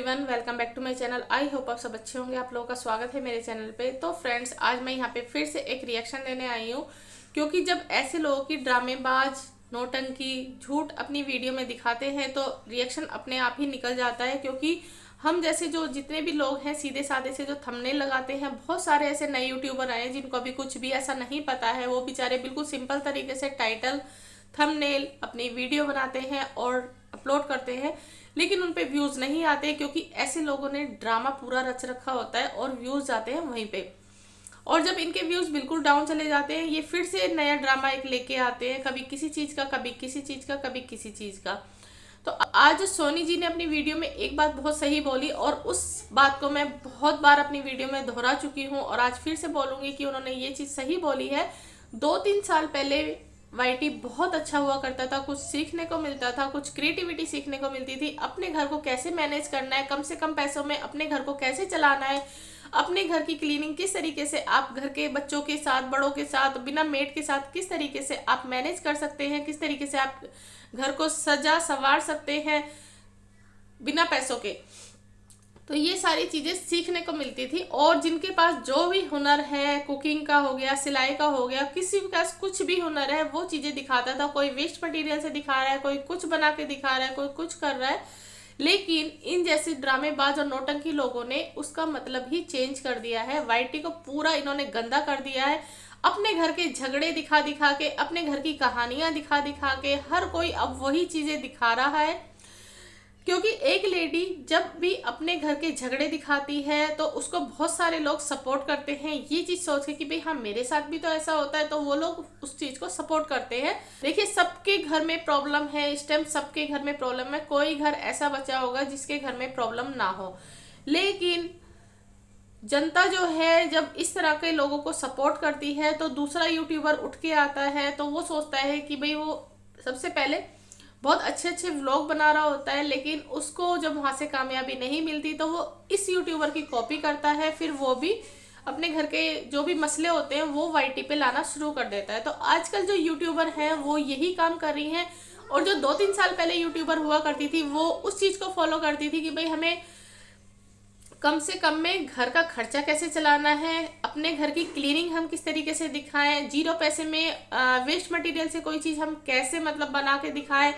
Everyone, welcome back to my channel. I hope आप सब अच्छे होंगे। आप लोगों का स्वागत है मेरे चैनल पे। तो फ्रेंड्स, आज मैं यहाँ पे फिर से एक रिएक्शन देने आई हूँ, क्योंकि जब ऐसे लोगों की ड्रामेबाज, नौटंकी, झूठ अपनी वीडियो में दिखाते हैं तो रिएक्शन अपने आप ही निकल जाता है। क्योंकि हम जैसे जो जितने भी लोग हैं सीधे साधे से जो थंबनेल लगाते हैं, बहुत सारे ऐसे नए यूट्यूबर आए हैं जिनको अभी कुछ भी ऐसा नहीं पता है। वो बेचारे बिल्कुल सिंपल तरीके से टाइटल, थंबनेल अपनी वीडियो बनाते हैं और अपलोड करते हैं, लेकिन उन पे व्यूज नहीं आते, क्योंकि ऐसे लोगों ने ड्रामा पूरा रच रखा होता है और व्यूज जाते हैं वहीं पे। और जब इनके व्यूज बिल्कुल डाउन चले जाते हैं, ये फिर से नया ड्रामा एक लेके आते हैं, कभी किसी चीज का, कभी किसी चीज का, कभी किसी चीज का। तो आज सोनी जी ने अपनी वीडियो में एक बात बहुत सही बोली, और उस बात को मैं बहुत बार अपनी वीडियो में दोहरा चुकी हूँ और आज फिर से बोलूंगी कि उन्होंने ये चीज सही बोली है। 2-3 साल पहले वाईटी बहुत अच्छा हुआ करता था, कुछ सीखने को मिलता था, कुछ क्रिएटिविटी सीखने को मिलती थी। अपने घर को कैसे मैनेज करना है, कम से कम पैसों में अपने घर को कैसे चलाना है, अपने घर की क्लीनिंग किस तरीके से आप घर के बच्चों के साथ, बड़ों के साथ, बिना मेड के साथ किस तरीके से आप मैनेज कर सकते हैं, किस तरीके से आप घर को सजा संवार सकते हैं बिना पैसों के। तो ये सारी चीजें सीखने को मिलती थी। और जिनके पास जो भी हुनर है, कुकिंग का हो गया, सिलाई का हो गया, किसी के पास कुछ भी हुनर है, वो चीजें दिखाता था। कोई वेस्ट मटेरियल से दिखा रहा है, कोई कुछ बना के दिखा रहा है, कोई कुछ कर रहा है। लेकिन इन जैसे ड्रामेबाज और नौटंकी लोगों ने उसका मतलब ही चेंज कर दिया है। वाईटी को पूरा इन्होंने गंदा कर दिया है। अपने घर के झगड़े दिखा दिखा के, अपने घर की कहानियां दिखा दिखा के हर कोई अब वही चीजें दिखा रहा है। क्योंकि एक लेडी जब भी अपने घर के झगड़े दिखाती है तो उसको बहुत सारे लोग सपोर्ट करते हैं, ये चीज सोच के कि भाई हाँ, मेरे साथ भी तो ऐसा होता है, तो वो लोग उस चीज को सपोर्ट करते हैं। देखिए, सबके घर में प्रॉब्लम है इस टाइम, सबके घर में प्रॉब्लम है। कोई घर ऐसा बचा होगा जिसके घर में प्रॉब्लम ना हो, लेकिन जनता जो है जब इस तरह के लोगों को सपोर्ट करती है तो दूसरा यूट्यूबर उठ के आता है तो वो सोचता है कि भाई वो सबसे पहले बहुत अच्छे अच्छे व्लॉग बना रहा होता है, लेकिन उसको जब वहां से कामयाबी नहीं मिलती तो वो इस यूट्यूबर की कॉपी करता है। फिर वो भी अपने घर के जो भी मसले होते हैं वो वाईटी पे लाना शुरू कर देता है। तो आजकल जो यूट्यूबर हैं वो यही काम कर रही हैं। और जो 2-3 साल पहले यूट्यूबर हुआ करती थी वो उस चीज को फॉलो करती थी कि भाई हमें कम से कम में घर का खर्चा कैसे चलाना है, अपने घर की क्लीनिंग हम किस तरीके से दिखाएं, 0 पैसे में वेस्ट मटेरियल से कोई चीज़ हम कैसे मतलब बना के दिखाएं,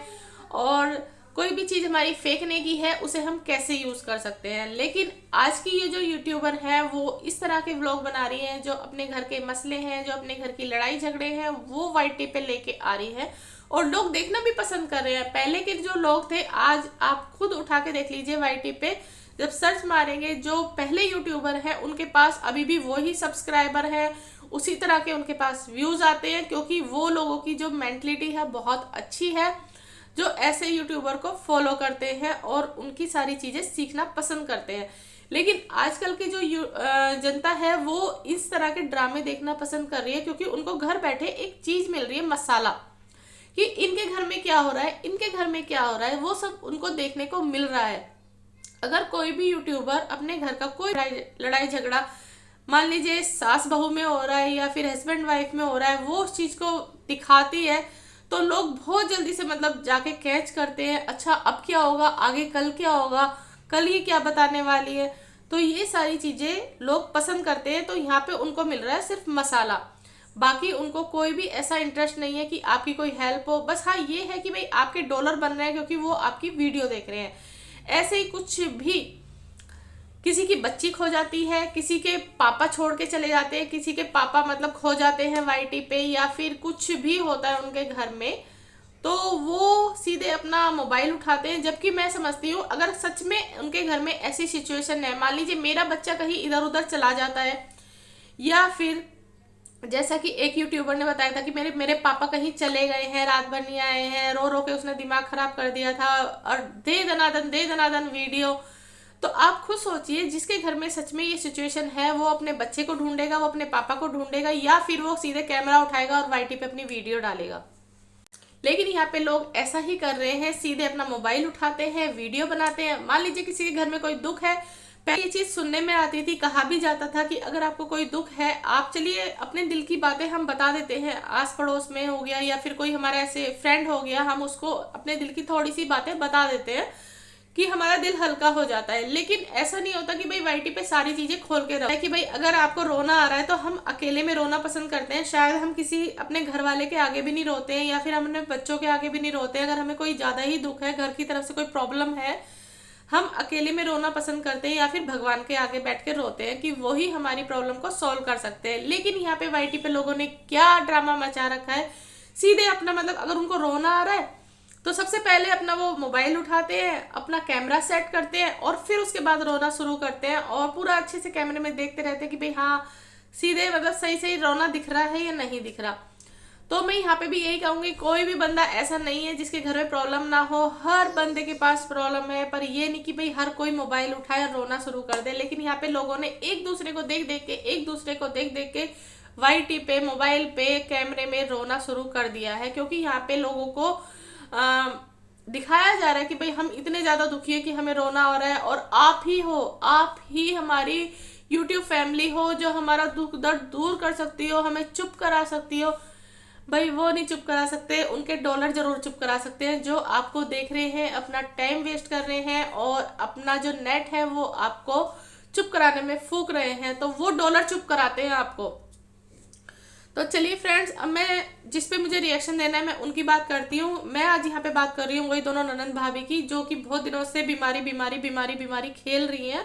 और कोई भी चीज़ हमारी फेंकने की है उसे हम कैसे यूज़ कर सकते हैं। लेकिन आज की ये जो यूट्यूबर है वो इस तरह के व्लॉग बना रही है, जो अपने घर के मसले हैं, जो अपने घर की लड़ाई झगड़े हैं वो वाईटी पे लेके आ रही है, और लोग देखना भी पसंद कर रहे हैं। पहले के जो लोग थे, आज आप खुद उठा के देख लीजिए वाईटी पे, जब सर्च मारेंगे जो पहले यूट्यूबर हैं उनके पास अभी भी वही सब्सक्राइबर है, उसी तरह के उनके पास व्यूज आते हैं, क्योंकि वो लोगों की जो मेंटलिटी है बहुत अच्छी है, जो ऐसे यूट्यूबर को फॉलो करते हैं और उनकी सारी चीजें सीखना पसंद करते हैं। लेकिन आजकल की जो जनता है वो इस तरह के ड्रामे देखना पसंद कर रही है, क्योंकि उनको घर बैठे एक चीज मिल रही है, मसाला, कि इनके घर में क्या हो रहा है, इनके घर में क्या हो रहा है, वो सब उनको देखने को मिल रहा है। अगर कोई भी यूट्यूबर अपने घर का कोई लड़ाई झगड़ा, मान लीजिए सास बहू में हो रहा है या फिर हस्बैंड वाइफ में हो रहा है, वो उस चीज को दिखाती है तो लोग बहुत जल्दी से मतलब जाके कैच करते हैं, अच्छा अब क्या होगा, आगे कल क्या होगा, कल ये क्या बताने वाली है। तो ये सारी चीजें लोग पसंद करते हैं। तो यहाँ पे उनको मिल रहा है सिर्फ मसाला, बाकी उनको कोई भी ऐसा इंटरेस्ट नहीं है कि आपकी कोई हेल्प हो। बस हाँ, ये है कि भाई आपके डॉलर बन रहे हैं क्योंकि वो आपकी वीडियो देख रहे हैं। ऐसे ही कुछ भी, किसी की बच्ची खो जाती है, किसी के पापा छोड़ के चले जाते हैं, किसी के पापा मतलब खो जाते हैं वाईटी पे, या फिर कुछ भी होता है उनके घर में, तो वो सीधे अपना मोबाइल उठाते हैं। जबकि मैं समझती हूँ अगर सच में उनके घर में ऐसी सिचुएशन है, मान लीजिए मेरा बच्चा कहीं इधर उधर चला जाता है, या फिर जैसा कि एक यूट्यूबर ने बताया था कि मेरे मेरे पापा कहीं चले गए हैं, रात भर नहीं आए हैं, रो रो के उसने दिमाग खराब कर दिया था, और दे दनादन वीडियो। तो आप खुद सोचिए, जिसके घर में सच में ये सिचुएशन है वो अपने बच्चे को ढूंढेगा, वो अपने पापा को ढूंढेगा, या फिर वो सीधे कैमरा उठाएगा और वाईटी पे अपनी वीडियो डालेगा। लेकिन यहाँ पे लोग ऐसा ही कर रहे हैं, सीधे अपना मोबाइल उठाते हैं, वीडियो बनाते हैं। मान लीजिए किसी के घर में कोई दुख है, पहले ये चीज सुनने में आती थी, कहा भी जाता था कि अगर आपको कोई दुख है, आप चलिए अपने दिल की बातें हम बता देते हैं, आस पड़ोस में हो गया या फिर कोई हमारा ऐसे फ्रेंड हो गया, हम उसको अपने दिल की थोड़ी सी बातें बता देते हैं कि हमारा दिल हल्का हो जाता है। लेकिन ऐसा नहीं होता कि भाई वाईटी पे सारी चीजें खोल के रखो, कि भाई अगर आपको रोना आ रहा है तो हम अकेले में रोना पसंद करते हैं, शायद हम किसी अपने घर वाले के आगे भी नहीं रोते हैं, या फिर हम अपने बच्चों के आगे भी नहीं रोते हैं। अगर हमें कोई ज्यादा ही दुख है, घर की तरफ से कोई प्रॉब्लम है, हम अकेले में रोना पसंद करते हैं, या फिर भगवान के आगे बैठ के रोते हैं कि वो ही हमारी प्रॉब्लम को सॉल्व कर सकते हैं। लेकिन यहाँ पे वाईटी पे लोगों ने क्या ड्रामा मचा रखा है, सीधे अपना मतलब अगर उनको रोना आ रहा है तो सबसे पहले अपना वो मोबाइल उठाते हैं, अपना कैमरा सेट करते हैं और फिर उसके बाद रोना शुरू करते हैं, और पूरा अच्छे से कैमरे में देखते रहते हैं कि भाई हाँ सीधे मतलब सही सही रोना दिख रहा है या नहीं दिख रहा। तो मैं यहाँ पे भी यही कहूंगी, कोई भी बंदा ऐसा नहीं है जिसके घर में प्रॉब्लम ना हो, हर बंदे के पास प्रॉब्लम है। पर ये नहीं कि भाई हर कोई मोबाइल उठाए और रोना शुरू कर दे। लेकिन यहाँ पे लोगों ने एक दूसरे को देख देख के वाईटी पे, मोबाइल पे, कैमरे में रोना शुरू कर दिया है, क्योंकि यहाँ पे लोगों को दिखाया जा रहा है कि भाई हम इतने ज्यादा दुखी है कि हमें रोना आ रहा है, और आप ही हो, आप ही हमारी यूट्यूब फैमिली हो जो हमारा दुख दर्द दूर कर सकती हो, हमें चुप करा सकती हो। भाई वो नहीं चुप करा सकते, उनके डॉलर जरूर चुप करा सकते हैं जो आपको देख रहे हैं, अपना टाइम वेस्ट कर रहे हैं और अपना जो नेट है वो आपको चुप कराने में फूक रहे हैं, तो वो डॉलर चुप कराते हैं आपको। तो चलिए फ्रेंड्स, अब मैं जिस पे मुझे रिएक्शन देना है मैं उनकी बात करती हूँ। मैं आज यहाँ पे बात कर रही हूँ वही दोनों ननंद भाभी की, जो कि बहुत दिनों से बीमारी खेल रही हैं,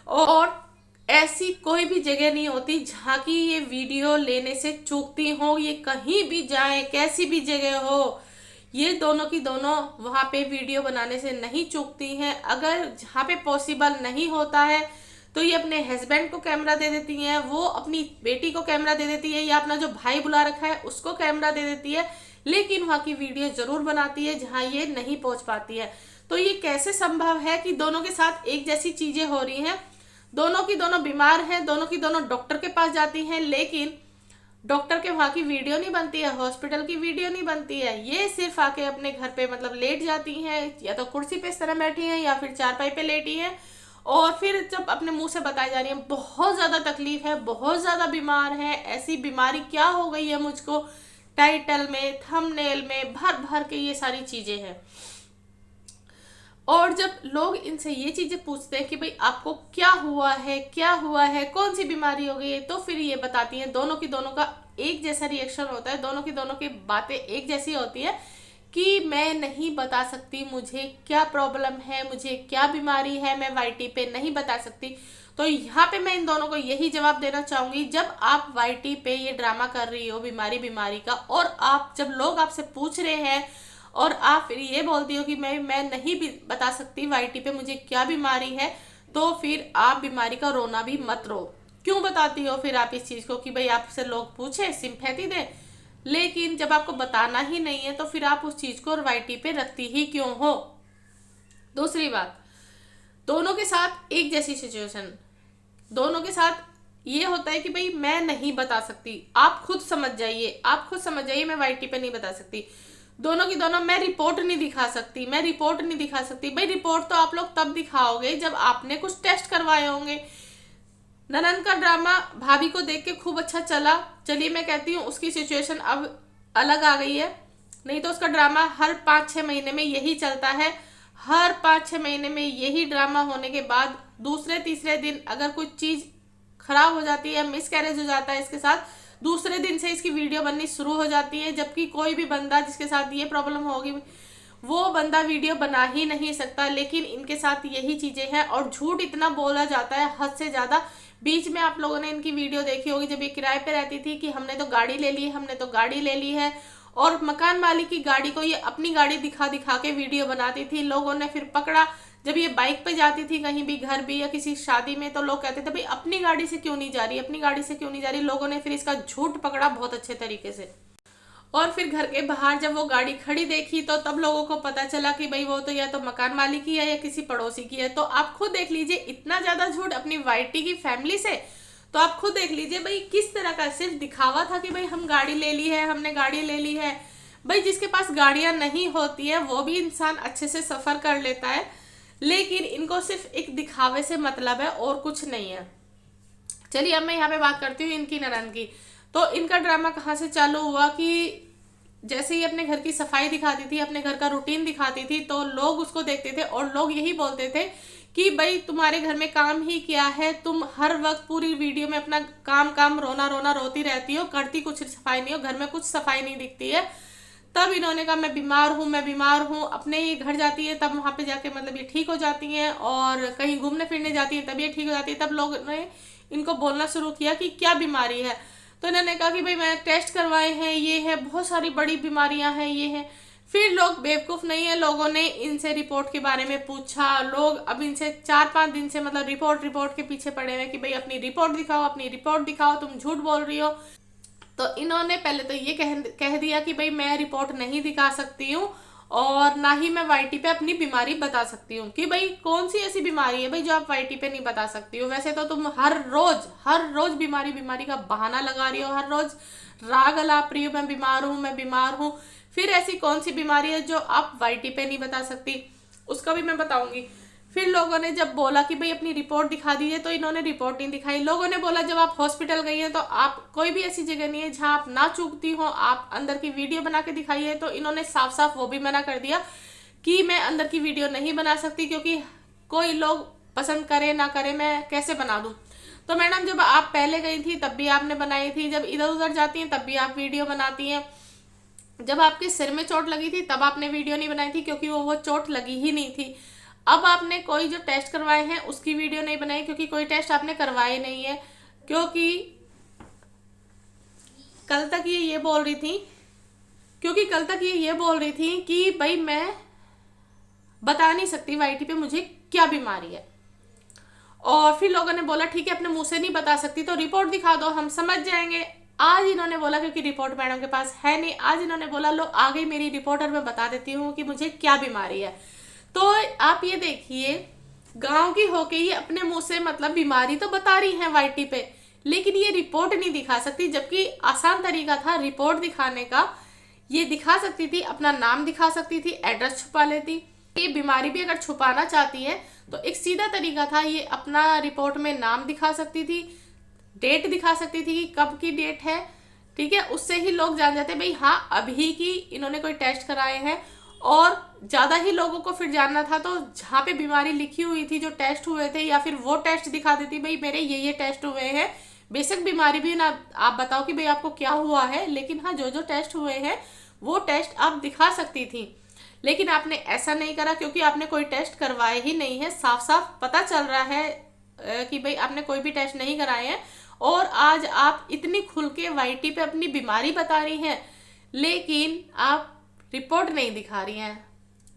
और ऐसी कोई भी जगह नहीं होती जहाँ की ये वीडियो लेने से चूकती हो। ये कहीं भी जाए, कैसी भी जगह हो, ये दोनों की दोनों वहाँ पे वीडियो बनाने से नहीं चूकती हैं। अगर जहाँ पे पॉसिबल नहीं होता है तो ये अपने हस्बैंड को कैमरा दे देती हैं, वो अपनी बेटी को कैमरा दे देती है, या अपना जो भाई बुला रखा है उसको कैमरा दे देती है, लेकिन वहाँ की वीडियो जरूर बनाती है जहाँ ये नहीं पहुँच पाती है। तो ये कैसे संभव है कि दोनों के साथ एक जैसी चीजें हो रही हैं, दोनों की दोनों बीमार हैं, दोनों की दोनों डॉक्टर के पास जाती हैं, लेकिन डॉक्टर के वहाँ की वीडियो नहीं बनती है, हॉस्पिटल की वीडियो नहीं बनती है। ये सिर्फ आके अपने घर पे मतलब लेट जाती हैं, या तो कुर्सी पे इस तरह बैठी हैं या फिर चारपाई पे लेटी हैं, और फिर जब अपने मुंह से बताई जा रही है बहुत ज्यादा तकलीफ है, बहुत ज्यादा बीमार है, ऐसी बीमारी क्या हो गई है मुझको, टाइटल में, थंबनेल में भर भर के ये सारी चीजें हैं। और जब लोग इनसे ये चीजें पूछते हैं कि भाई आपको क्या हुआ है, कौन सी बीमारी हो गई है, तो फिर ये बताती हैं, दोनों की दोनों का एक जैसा रिएक्शन होता है, दोनों की बातें एक जैसी होती है कि मैं नहीं बता सकती मुझे क्या प्रॉब्लम है, मुझे क्या बीमारी है, मैं वाईटी पे नहीं बता सकती। तो यहाँ पे मैं इन दोनों को यही जवाब देना चाहूंगी, जब आप वाईटी पे ये ड्रामा कर रही हो बीमारी का, और आप जब लोग आपसे पूछ रहे हैं और आप फिर ये बोलती हो कि मैं नहीं भी बता सकती वाईटी पे मुझे क्या बीमारी है, तो फिर आप बीमारी का रोना भी मत रो। क्यों बताती हो फिर आप इस चीज को कि भाई आपसे लोग पूछे, सिंपैथी दें, लेकिन जब आपको बताना ही नहीं है तो फिर आप उस चीज को वाईटी पे रखती ही क्यों हो। दूसरी बात, दोनों के साथ एक जैसी सिचुएशन, दोनों के साथ ये होता है कि भाई मैं नहीं बता सकती, आप खुद समझ जाइए, मैं वाईटी पे नहीं बता सकती। दोनों की दोनों मैं रिपोर्ट नहीं दिखा सकती, भाई रिपोर्ट तो आप लोग तब दिखाओगे जब आपने कुछ टेस्ट करवाए होंगे। ननंद का ड्रामा भाभी को देख के खूब अच्छा चला, चलिए मैं कहती हूँ उसकी सिचुएशन अब अलग आ गई है, नहीं तो उसका ड्रामा हर 5-6 महीने में यही चलता है। हर 5-6 महीने में यही ड्रामा होने के बाद दूसरे तीसरे दिन अगर कुछ चीज खराब हो जाती है, मिसकैरेज हो जाता है इसके साथ, दूसरे दिन से इसकी वीडियो बननी शुरू हो जाती है। जबकि कोई भी बंदा जिसके साथ ये प्रॉब्लम होगी वो बंदा वीडियो बना ही नहीं सकता, लेकिन इनके साथ यही चीजें हैं। और झूठ इतना बोला जाता है हद से ज्यादा। बीच में आप लोगों ने इनकी वीडियो देखी होगी जब ये किराए पे रहती थी कि हमने तो गाड़ी ले ली है, और मकान मालिक की गाड़ी को ये अपनी गाड़ी दिखा दिखा के वीडियो बनाती थी। लोगों ने फिर पकड़ा, जब ये बाइक पे जाती थी कहीं भी, घर भी या किसी शादी में, तो लोग कहते थे भाई अपनी गाड़ी से क्यों नहीं जा रही, लोगों ने फिर इसका झूठ पकड़ा बहुत अच्छे तरीके से। और फिर घर के बाहर जब वो गाड़ी खड़ी देखी तो तब लोगों को पता चला कि भाई वो तो या तो मकान मालिक की है या किसी पड़ोसी की है। तो आप खुद देख लीजिए, इतना ज्यादा झूठ अपनी वाईटी की फैमिली से, तो आप खुद देख लीजिए भाई किस तरह का सिर्फ दिखावा था कि भाई हम गाड़ी ले ली है, हमने गाड़ी ले ली है। भाई जिसके पास गाड़ियां नहीं होती है वो भी इंसान अच्छे से सफर कर लेता है, लेकिन इनको सिर्फ एक दिखावे से मतलब है और कुछ नहीं है। चलिए अब मैं यहाँ पे बात करती हूँ इनकी ननद की। तो इनका ड्रामा कहाँ से चालू हुआ कि जैसे ही अपने घर की सफाई दिखाती थी, अपने घर का रूटीन दिखाती थी, तो लोग उसको देखते थे और लोग यही बोलते थे कि भाई तुम्हारे घर में काम ही क्या है, तुम हर वक्त पूरी वीडियो में अपना काम काम रोना रोना रोती रहती हो, करती कुछ सफाई नहीं हो, घर में कुछ सफाई नहीं दिखती है। तब इन्होंने कहा मैं बीमार हूँ, मैं बीमार हूँ। अपने ये घर जाती है तब वहाँ पे जाके मतलब ये ठीक हो जाती हैं, और कहीं घूमने फिरने जाती है तब ये ठीक हो जाती है। तब लोग ने इनको बोलना शुरू किया कि क्या बीमारी है, तो इन्होंने कहा कि भाई मैं टेस्ट करवाए हैं, ये है, बहुत सारी बड़ी बीमारियां हैं, ये है। फिर लोग बेवकूफ़ नहीं है, लोगों ने इनसे रिपोर्ट के बारे में पूछा। लोग अब इनसे 4-5 दिन से मतलब रिपोर्ट रिपोर्ट के पीछे पड़े हुए कि भाई अपनी रिपोर्ट दिखाओ, अपनी रिपोर्ट दिखाओ, तुम झूठ बोल रही हो। तो इन्होंने पहले तो ये कह दिया कि भाई मैं रिपोर्ट नहीं दिखा सकती हूँ और ना ही मैं वाईटी पे अपनी बीमारी बता सकती हूँ, कि भाई कौन सी ऐसी बीमारी है भाई जो आप वाईटी पे नहीं बता सकती हो। वैसे तो तुम हर रोज बीमारी बीमारी का बहाना लगा रही हो, हर रोज राग अलाप रही हो, मैं बीमार हूँ, मैं बीमार हूँ। फिर ऐसी कौन सी बीमारी है जो आप वाईटी पे नहीं बता सकती, उसका भी मैं बताऊंगी। फिर लोगों ने जब बोला कि भाई अपनी रिपोर्ट दिखा दीजिए, तो इन्होंने रिपोर्ट नहीं दिखाई। लोगों ने बोला जब आप हॉस्पिटल गई हैं तो आप कोई भी ऐसी जगह नहीं है जहां आप ना चूकती हो, आप अंदर की वीडियो बना के दिखाइए। तो इन्होंने साफ साफ वो भी मना कर दिया कि मैं अंदर की वीडियो नहीं बना सकती, क्योंकि कोई लोग पसंद करे ना करे, मैं कैसे बना दूं। तो मैडम जब आप पहले गई थी तब भी आपने बनाई थी, जब इधर उधर जाती हैं तब भी आप वीडियो बनाती हैं, जब आपके सिर में चोट लगी थी तब आपने वीडियो नहीं बनाई थी क्योंकि वो चोट लगी ही नहीं थी। अब आपने कोई जो टेस्ट करवाए हैं उसकी वीडियो नहीं बनाई क्योंकि कोई टेस्ट आपने करवाए नहीं है। क्योंकि कल तक ये बोल रही थी कि भाई मैं बता नहीं सकती वाईटी पे मुझे क्या बीमारी है। और फिर लोगों ने बोला ठीक है अपने मुंह से नहीं बता सकती तो रिपोर्ट दिखा दो, हम समझ जाएंगे। आज इन्होंने बोला, क्योंकि रिपोर्ट मैडम के पास है नहीं, आज इन्होंने बोला लो आ गई मेरी रिपोर्ट और मैं बता देती हूँ कि मुझे क्या बीमारी है। तो आप ये देखिए, गांव की होके ये अपने मुंह से मतलब बीमारी तो बता रही हैं वाईटी पे, लेकिन ये रिपोर्ट नहीं दिखा सकती, जबकि आसान तरीका था रिपोर्ट दिखाने का। ये दिखा सकती थी, अपना नाम दिखा सकती थी, एड्रेस छुपा लेती। ये बीमारी भी अगर छुपाना चाहती है तो एक सीधा तरीका था, ये अपना रिपोर्ट में नाम दिखा सकती थी, डेट दिखा सकती थी कि कब की डेट है, ठीक है। उससे ही लोग जान जाते भाई हाँ अभी की इन्होंने कोई टेस्ट कराए हैं। और ज़्यादा ही लोगों को फिर जानना था तो जहाँ पे बीमारी लिखी हुई थी, जो टेस्ट हुए थे, या फिर वो टेस्ट दिखा देती भाई मेरे ये टेस्ट हुए हैं। बेशक बीमारी भी ना आप बताओ कि भाई आपको क्या हुआ है, लेकिन हाँ जो टेस्ट हुए हैं वो टेस्ट आप दिखा सकती थी। लेकिन आपने ऐसा नहीं करा क्योंकि आपने कोई टेस्ट करवाए ही नहीं है। साफ साफ पता चल रहा है कि भाई आपने कोई भी टेस्ट नहीं कराए हैं, और आज आप इतनी खुल के वाईटी पे अपनी बीमारी बता रही हैं, लेकिन आप रिपोर्ट नहीं दिखा रही हैं।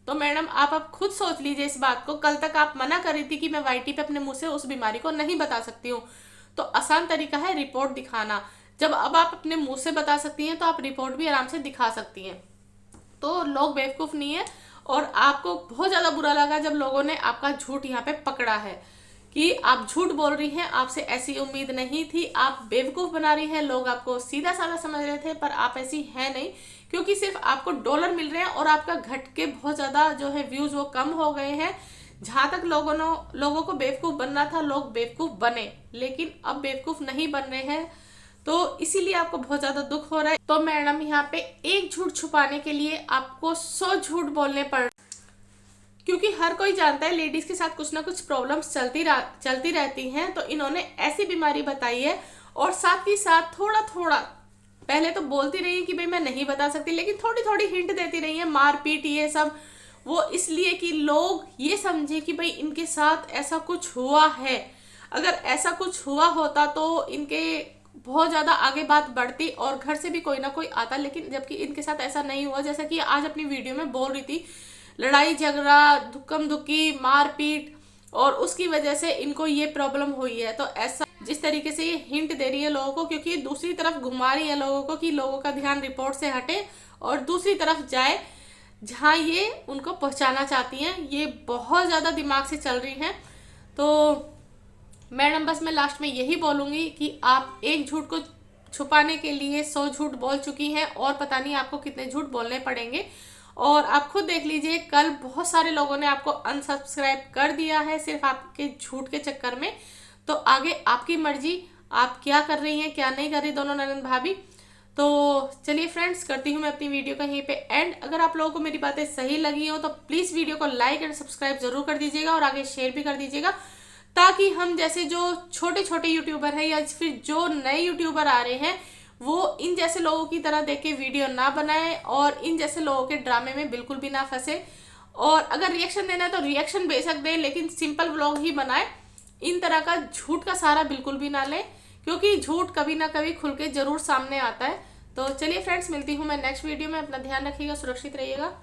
तो मैडम आप अब खुद सोच लीजिए इस बात को। कल तक आप मना कर रही थी कि मैं वाईटी पे अपने मुंह से उस बीमारी को नहीं बता सकती हूँ, तो आसान तरीका है रिपोर्ट दिखाना। जब अब आप अपने मुंह से बता सकती हैं तो आप रिपोर्ट भी आराम से दिखा सकती हैं। तो लोग बेवकूफ़ नहीं है। और आपको बहुत ज़्यादा बुरा लगा जब लोगों ने आपका झूठ यहाँ पे पकड़ा है कि आप झूठ बोल रही हैं, आपसे ऐसी उम्मीद नहीं थी, आप बेवकूफ़ बना रही हैं। लोग आपको सीधा साधा समझ रहे थे, पर आप ऐसी हैं नहीं, क्योंकि सिर्फ आपको डॉलर मिल रहे हैं और आपका घट के बहुत ज़्यादा जो है व्यूज़ वो कम हो गए हैं। जहाँ तक लोगों को बेवकूफ़ बनना था, लोग बेवकूफ़ बने, लेकिन अब बेवकूफ़ नहीं बन रहे हैं, तो इसीलिए आपको बहुत ज़्यादा दुख हो रहा है। तो मैडम यहाँ पे एक झूठ छुपाने के लिए आपको 100 झूठ बोलने पड़, क्योंकि हर कोई जानता है लेडीज के साथ कुछ ना कुछ प्रॉब्लम्स चलती रहती हैं। तो इन्होंने ऐसी बीमारी बताई है, और साथ ही साथ थोड़ा थोड़ा पहले तो बोलती रही है कि भाई मैं नहीं बता सकती, लेकिन थोड़ी थोड़ी हिंट देती रही है, मारपीट ये सब, वो इसलिए कि लोग ये समझे कि भाई इनके साथ ऐसा कुछ हुआ है। अगर ऐसा कुछ हुआ होता तो इनके बहुत ज़्यादा आगे बात बढ़ती और घर से भी कोई ना कोई आता, लेकिन जबकि इनके साथ ऐसा नहीं हुआ। जैसा कि आज अपनी वीडियो में बोल रही थी, लड़ाई झगड़ा, धुक्कम धुक्की, मारपीट, और उसकी वजह से इनको ये प्रॉब्लम हुई है। तो ऐसा जिस तरीके से ये हिंट दे रही है लोगों को, क्योंकि दूसरी तरफ घुमा रही है लोगों को कि लोगों का ध्यान रिपोर्ट से हटे और दूसरी तरफ जाए जहाँ ये उनको पहुँचाना चाहती हैं। ये बहुत ज़्यादा दिमाग से चल रही हैं। तो मैडम बस मैं लास्ट में यही बोलूँगी कि आप एक झूठ को छुपाने के लिए 100 झूठ बोल चुकी हैं, और पता नहीं आपको कितने झूठ बोलने पड़ेंगे। और आप खुद देख लीजिए, कल बहुत सारे लोगों ने आपको अनसब्सक्राइब कर दिया है सिर्फ आपके झूठ के चक्कर में। तो आगे आपकी मर्जी, आप क्या कर रही हैं क्या नहीं कर रही दोनों ननद भाभी। तो चलिए फ्रेंड्स, करती हूँ मैं अपनी वीडियो का यहीं पे एंड। अगर आप लोगों को मेरी बातें सही लगी हो तो प्लीज़ वीडियो को लाइक एंड सब्सक्राइब जरूर कर दीजिएगा और आगे शेयर भी कर दीजिएगा, ताकि हम जैसे जो छोटे छोटे यूट्यूबर हैं या फिर जो नए यूट्यूबर आ रहे हैं वो इन जैसे लोगों की तरह देख के वीडियो ना बनाए और इन जैसे लोगों के ड्रामे में बिल्कुल भी ना फंसे। और अगर रिएक्शन देना है तो रिएक्शन बेशक दें, लेकिन सिंपल व्लॉग ही बनाए। इन तरह का झूठ का सहारा बिल्कुल भी ना लें, क्योंकि झूठ कभी ना कभी खुल के जरूर सामने आता है। तो चलिए फ्रेंड्स, मिलती हूँ मैं नेक्स्ट वीडियो में। अपना ध्यान रखिएगा, सुरक्षित रहिएगा।